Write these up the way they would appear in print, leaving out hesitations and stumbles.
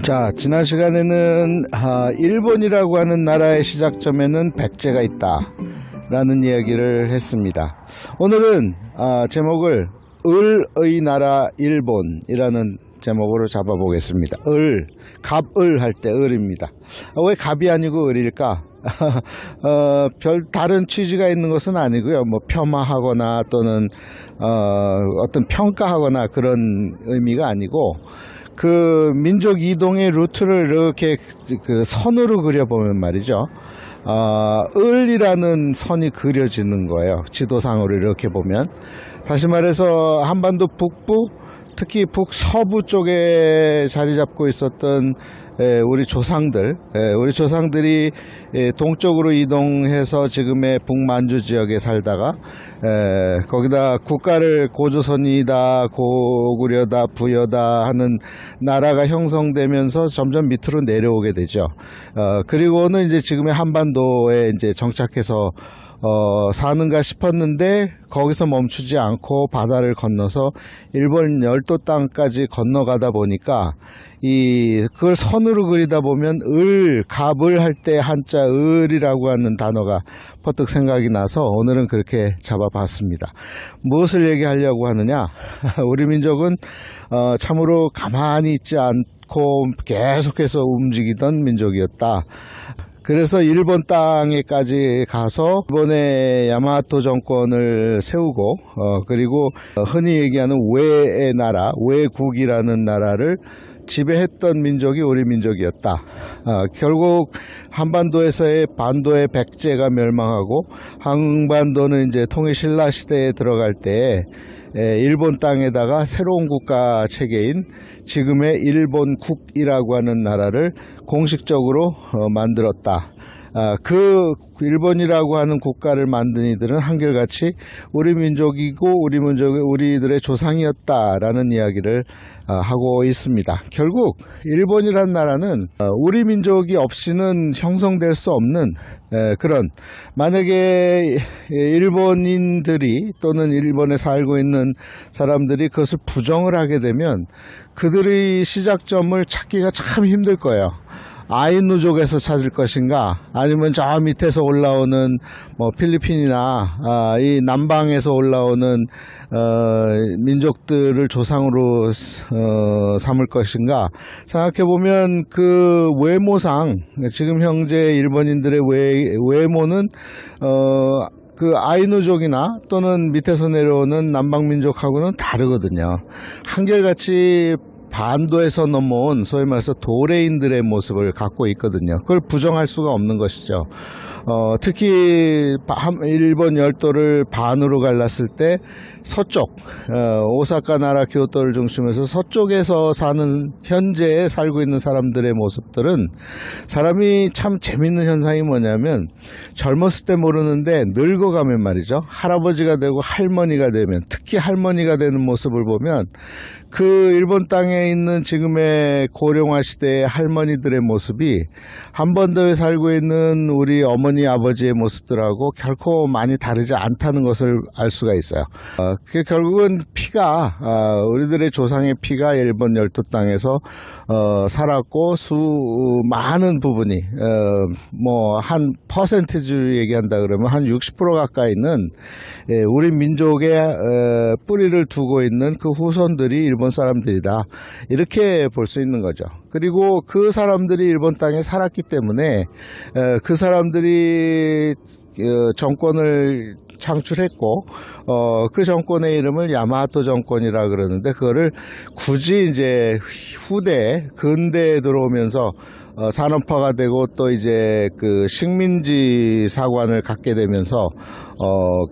자, 지난 시간에는 일본이라고 하는 나라의 시작점에는 백제가 있다 라는 이야기를 했습니다. 오늘은 제목을 을의 나라 일본이라는 제목으로 잡아보겠습니다. 갑을 할 때 을입니다. 왜 갑이 아니고 을일까? 별 다른 취지가 있는 것은 아니고요. 뭐 폄하하거나 또는 어떤 평가하거나 그런 의미가 아니고, 그 민족 이동의 루트를 이렇게 그 선으로 그려보면 말이죠. 을이라는 선이 그려지는 거예요. 지도상으로 이렇게 보면. 다시 말해서 한반도 북부, 특히 북서부 쪽에 자리 잡고 있었던 우리 조상들이 동쪽으로 이동해서 지금의 북만주 지역에 살다가 거기다 국가를 고조선이다, 고구려다, 부여다 하는 나라가 형성되면서 점점 밑으로 내려오게 되죠. 그리고는 이제 지금의 한반도에 이제 정착해서 사는가 싶었는데 거기서 멈추지 않고 바다를 건너서 일본 열도 땅까지 건너가다 보니까 그걸 선으로 그리다 보면 갑을 할 때 한자 을이라고 하는 단어가 퍼뜩 생각이 나서 오늘은 그렇게 잡아봤습니다. 무엇을 얘기하려고 하느냐? 우리 민족은 참으로 가만히 있지 않고 계속해서 움직이던 민족이었다. 그래서 일본 땅에까지 가서 일본의 야마토 정권을 세우고 그리고 흔히 얘기하는 외의 나라, 외국이라는 나라를 지배했던 민족이 우리 민족이었다. 결국 한반도에서의 반도의 백제가 멸망하고 한반도는 이제 통일신라 시대에 들어갈 때 일본 땅에다가 새로운 국가 체계인 지금의 일본국이라고 하는 나라를 공식적으로 만들었다. 그 일본이라고 하는 국가를 만든 이들은 한결같이 우리 민족이고 우리들의 조상이었다라는 이야기를 하고 있습니다. 결국 일본이란 나라는 우리 민족이 없이는 형성될 수 없는 그런, 만약에 일본인들이 또는 일본에 살고 있는 사람들이 그것을 부정을 하게 되면 그들의 시작점을 찾기가 참 힘들 거예요. 아인누족에서 찾을 것인가, 아니면 저 밑에서 올라오는 뭐 필리핀이나 이 남방에서 올라오는 민족들을 조상으로 삼을 것인가. 생각해 보면 그 외모상 지금 현재 일본인들의 외모는 그 아이누족이나 또는 밑에서 내려오는 남방민족하고는 다르거든요. 한결같이 반도에서 넘어온 소위 말해서 도레인들의 모습을 갖고 있거든요. 그걸 부정할 수가 없는 것이죠. 특히 일본 열도를 반으로 갈랐을 때 서쪽, 오사카 나라 교토를 중심으로 서쪽에서 사는, 현재에 살고 있는 사람들의 모습들은, 사람이 참 재밌는 현상이 뭐냐면 젊었을 때 모르는데 늙어가면 말이죠, 할아버지가 되고 할머니가 되면, 특히 할머니가 되는 모습을 보면 그 일본 땅에 있는 지금의 고령화 시대의 할머니들의 모습이 한반도에 살고 있는 우리 어머니 아버지의 모습들하고 결코 많이 다르지 않다는 것을 알 수가 있어요. 그게 결국은 피가, 우리들의 조상의 피가 일본 열도 땅에서 살았고, 많은 부분이 뭐 한 퍼센티지로 얘기한다 그러면 한 60% 가까이는 우리 민족의 뿌리를 두고 있는 그 후손들이 일본 사람들이다, 이렇게 볼 수 있는 거죠. 그리고 그 사람들이 일본 땅에 살았기 때문에 그 사람들이 정권을 창출했고, 그 정권의 이름을 야마토 정권이라 그러는데, 그거를 굳이 이제 근대에 들어오면서 산업화가 되고 또 이제 그 식민지 사관을 갖게 되면서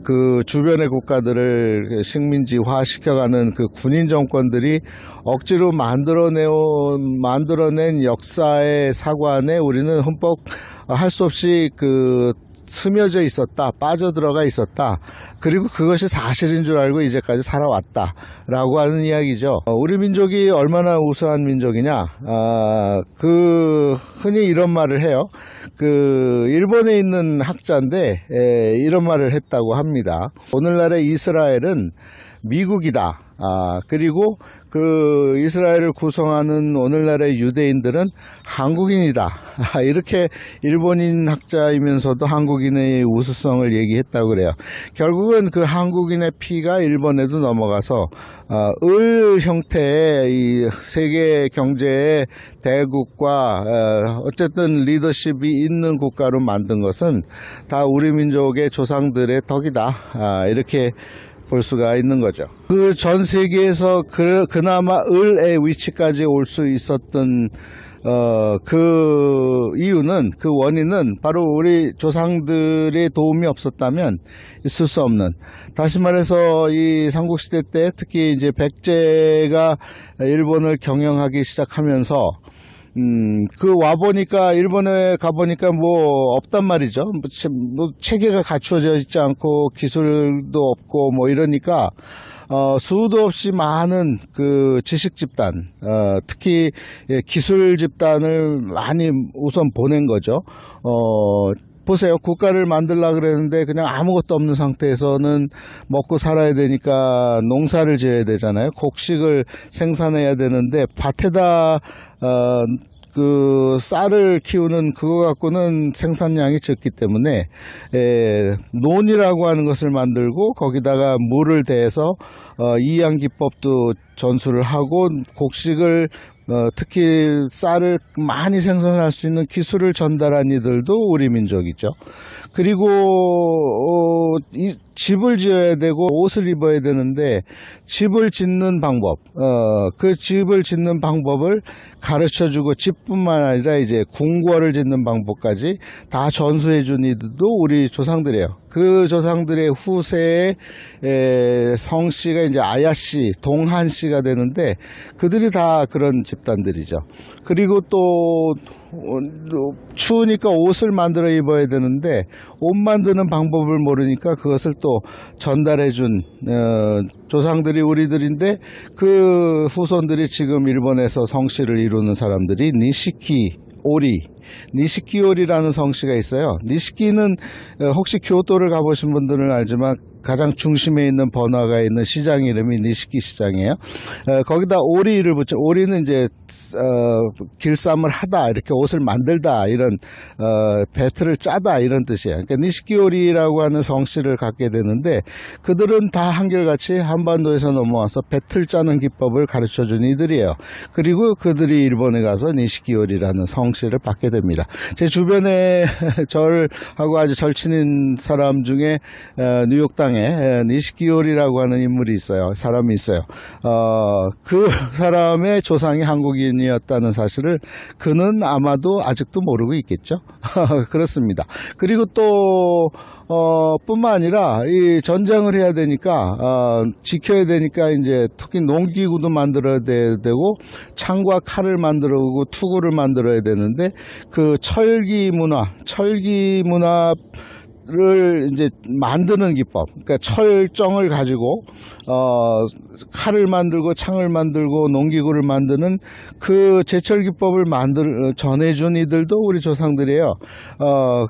그 주변의 국가들을 식민지화 시켜가는 그 군인 정권들이 억지로 만들어낸 역사의 사관에 우리는 흠뻑 할 수 없이 그 스며져 있었다, 빠져들어가 있었다. 그리고 그것이 사실인 줄 알고 이제까지 살아왔다 라고 하는 이야기죠. 우리 민족이 얼마나 우수한 민족이냐, 흔히 이런 말을 해요. 일본에 있는 학자인데 이런 말을 했다고 합니다. 오늘날의 이스라엘은 미국이다. 그리고 이스라엘을 구성하는 오늘날의 유대인들은 한국인이다. 이렇게 일본인 학자이면서도 한국인의 우수성을 얘기했다고 그래요. 결국은 그 한국인의 피가 일본에도 넘어가서 을 형태의 이 세계 경제의 대국과 어쨌든 리더십이 있는 국가로 만든 것은 다 우리 민족의 조상들의 덕이다. 이렇게 볼 수가 있는 거죠. 그 전 세계에서 그나마 을의 위치까지 올 수 있었던 그 이유는, 그 원인은 바로 우리 조상들의 도움이 없었다면 있을 수 없는, 다시 말해서 이 삼국시대 때 특히 이제 백제가 일본을 경영하기 시작하면서 와보니까, 일본에 가보니까 뭐 없단 말이죠. 뭐 체계가 갖추어져 있지 않고 기술도 없고 뭐 이러니까, 수도 없이 많은 그 지식 집단, 특히 기술 집단을 많이 우선 보낸 거죠. 보세요. 국가를 만들려고 그랬는데 그냥 아무것도 없는 상태에서는 먹고 살아야 되니까 농사를 지어야 되잖아요. 곡식을 생산해야 되는데 밭에다 쌀을 키우는 그거 갖고는 생산량이 적기 때문에 논이라고 하는 것을 만들고 거기다가 물을 대해서 이양기법도 전수를 하고 곡식을 특히 쌀을 많이 생산할 수 있는 기술을 전달한 이들도 우리 민족이죠. 그리고 집을 지어야 되고 옷을 입어야 되는데 집을 짓는 방법, 그 집을 짓는 방법을 가르쳐주고 집뿐만 아니라 이제 궁궐을 짓는 방법까지 다 전수해준 이들도 우리 조상들이에요. 그 조상들의 후세의 성씨가 이제 아야씨, 동한씨가 되는데 그들이 다 그런 집단들이죠. 그리고 또 추우니까 옷을 만들어 입어야 되는데 옷 만드는 방법을 모르니까 그것을 또 전달해준 조상들이 우리들인데, 그 후손들이 지금 일본에서 성씨를 이루는 사람들이 니시키오리라는 성씨가 있어요. 니시키는 혹시 교토를 가보신 분들은 알지만 가장 중심에 있는 번화가에 있는 시장 이름이 니시키 시장이에요. 거기다 오리를 붙여, 오리는 이제 길쌈을 하다, 이렇게 옷을 만들다, 이런 배틀을 짜다, 이런 뜻이에요. 그러니까 니시키오리라고 하는 성씨를 갖게 되는데 그들은 다 한결같이 한반도에서 넘어와서 배틀 짜는 기법을 가르쳐준 이들이에요. 그리고 그들이 일본에 가서 니시키오리라는 성씨를 받게 됩니다. 제 주변에 절하고 아주 절친인 사람 중에 뉴욕 땅에 니시키오리라고 하는 인물이 있어요. 사람이 있어요. 그 사람의 조상이 한국인이었다는 사실을 그는 아마도 아직도 모르고 있겠죠. 그렇습니다. 그리고 또 뿐만 아니라 이 전쟁을 해야 되니까 지켜야 되니까 이제 특히 농기구도 만들어야 되고 창과 칼을 만들고 투구를 만들어야 되는데 그 철기 문화를 이제 만드는 기법, 그러니까 철정을 가지고 칼을 만들고 창을 만들고 농기구를 만드는 그 제철 기법을 전해준 이들도 우리 조상들이에요.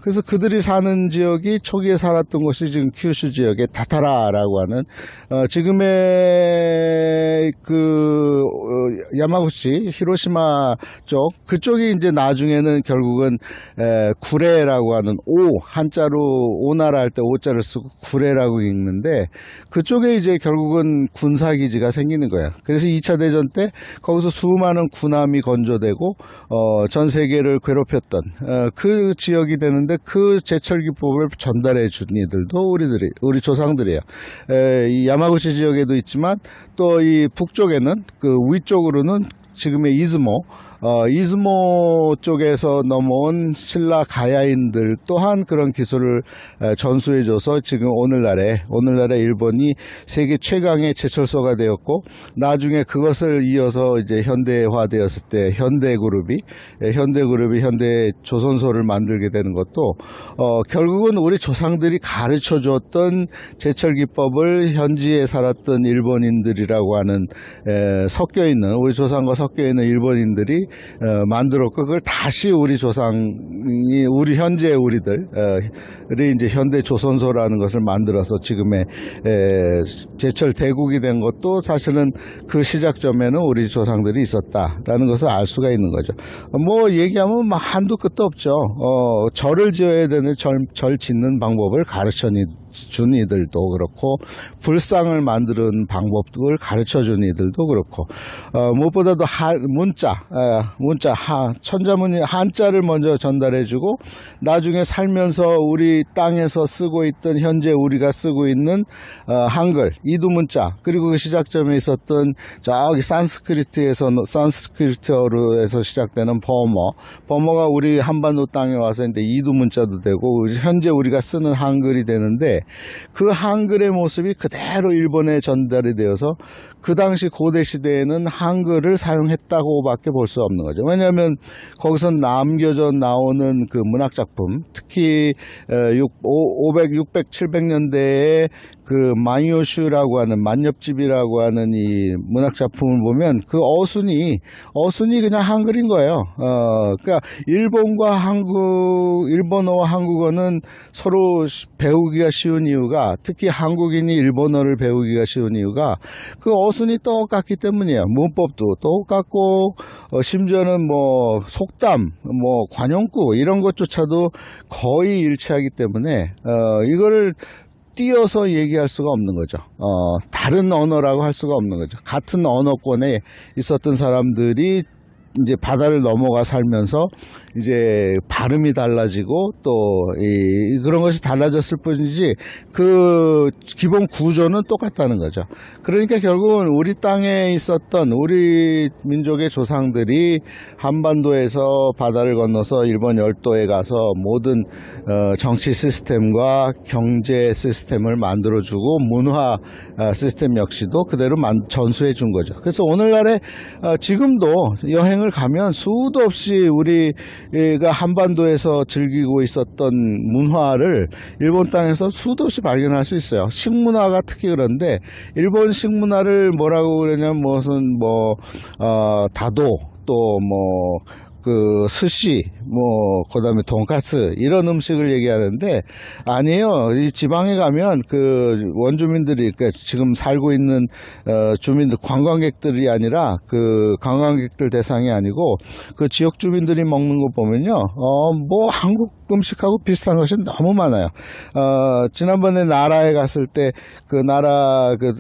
그래서 그들이 사는 지역이 초기에 살았던 곳이 지금 큐슈 지역의 다타라라고 하는 지금의 야마구치, 히로시마 쪽, 그쪽이 이제 나중에는 결국은 구레라고 하는 한자로 오나라 할 때 오자를 쓰고 구레라고 읽는데, 그쪽에 이제 결국은 군사기지가 생기는 거야. 그래서 2차 대전 때 거기서 수많은 군함이 건조되고 전 세계를 괴롭혔던 그 지역이 되는데, 그 제철기법을 전달해 준 이들도 우리 조상들이에요. 이 야마구치 지역에도 있지만 또 이 북쪽에는, 그 위쪽으로는 지금의 이즈모 쪽에서 넘어온 신라 가야인들 또한 그런 기술을 전수해줘서 지금 오늘날에 일본이 세계 최강의 제철소가 되었고, 나중에 그것을 이어서 이제 현대화되었을 때 현대그룹이 현대조선소를 만들게 되는 것도 결국은 우리 조상들이 가르쳐 주었던 제철 기법을 현지에 살았던 일본인들이라고 하는 섞여 있는, 우리 조상과 섞여 있는 일본인들이 만들었고, 그걸 다시 우리 조상이, 우리 현재의 우리들이 이제 현대 조선소라는 것을 만들어서 지금의 제철 대국이 된 것도 사실은 그 시작점에는 우리 조상들이 있었다라는 것을 알 수가 있는 거죠. 뭐 얘기하면 막 한도 끝도 없죠. 절을 지어야 되는 절 짓는 방법을 가르쳐 준 이들도 그렇고, 불상을 만드는 방법을 가르쳐 준 이들도 그렇고, 무엇보다도 천자문이 한자를 먼저 전달해주고, 나중에 살면서 우리 땅에서 쓰고 있던, 현재 우리가 쓰고 있는 한글 이두문자, 그리고 그 시작점에 있었던 저기 산스크리트어로 해서 시작되는 버머가 우리 한반도 땅에 와서 이제 이두문자도 되고 현재 우리가 쓰는 한글이 되는데, 그 한글의 모습이 그대로 일본에 전달이 되어서 그 당시 고대 시대에는 한글을 사용했다고밖에 볼 수 없는 거죠. 왜냐하면 거기서 남겨져 나오는 그 문학작품, 특히 600, 700년대에 그 마이오슈라고 하는, 만엽집이라고 하는 이 문학작품을 보면 그 어순이 그냥 한글인 거예요. 그러니까 일본어와 한국어는 서로 배우기가 쉬운 이유가, 특히 한국인이 일본어를 배우기가 쉬운 이유가 그 어순이 똑같기 때문이에요. 문법도 똑같고, 심지어는 뭐 속담, 뭐 관용구 이런 것조차도 거의 일치하기 때문에 이거를 띄어서 얘기할 수가 없는 거죠. 다른 언어라고 할 수가 없는 거죠. 같은 언어권에 있었던 사람들이 이제 바다를 넘어가 살면서 이제 발음이 달라지고 또 그런 것이 달라졌을 뿐이지 그 기본 구조는 똑같다는 거죠. 그러니까 결국은 우리 땅에 있었던 우리 민족의 조상들이 한반도에서 바다를 건너서 일본 열도에 가서 모든 정치 시스템과 경제 시스템을 만들어주고, 문화 시스템 역시도 그대로 전수해 준 거죠. 그래서 오늘날에 지금도 여행을 가면 수도 없이 우리가 한반도에서 즐기고 있었던 문화를 일본 땅에서 수도 없이 발견할 수 있어요. 식문화가 특히 그런데, 일본 식문화를 뭐라고 그러냐면 무슨 다도, 또 그 스시, 그다음에 돈까스 이런 음식을 얘기하는데, 아니에요. 이 지방에 가면 그 원주민들이, 그러니까 지금 살고 있는 주민들, 관광객들이 아니라, 그 관광객들 대상이 아니고 그 지역 주민들이 먹는 거 보면요, 한국 음식하고 비슷한 것이 너무 많아요. 지난번에 나라에 갔을 때 그 나라 그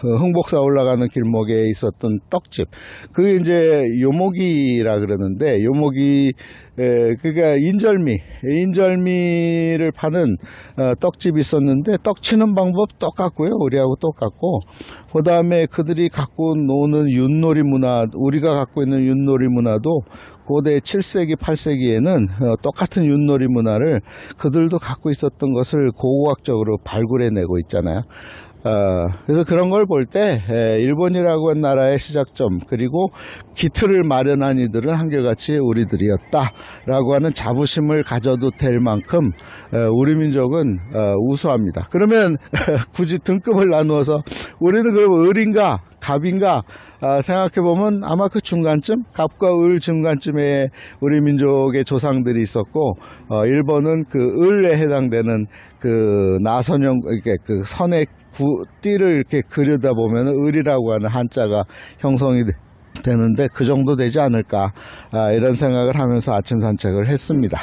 흥복사 올라가는 길목에 있었던 떡집, 그게 이제 요모기라 그러는데, 요모기 그러니까 인절미를 파는 떡집이 있었는데, 떡 치는 방법 똑같고요, 우리하고 똑같고, 그 다음에 그들이 갖고 노는 윷놀이 문화, 우리가 갖고 있는 윷놀이 문화도 고대 7세기, 8세기에는 똑같은 윷놀이 문화를 그들도 갖고 있었던 것을 고고학적으로 발굴해내고 있잖아요. 그래서 그런 걸 볼 때 일본이라고 한 나라의 시작점, 그리고 기틀을 마련한 이들은 한결같이 우리들이었다라고 하는 자부심을 가져도 될 만큼 우리 민족은 우수합니다. 그러면 굳이 등급을 나누어서 우리는 그럼 을인가 갑인가 생각해보면 아마 그 중간쯤, 갑과 을 중간쯤에 우리 민족의 조상들이 있었고, 일본은 그 을에 해당되는 그 나선형, 이렇게 그 선의 띠를 이렇게 그리다 보면 을이라고 하는 한자가 형성이 되는데, 그 정도 되지 않을까, 이런 생각을 하면서 아침 산책을 했습니다.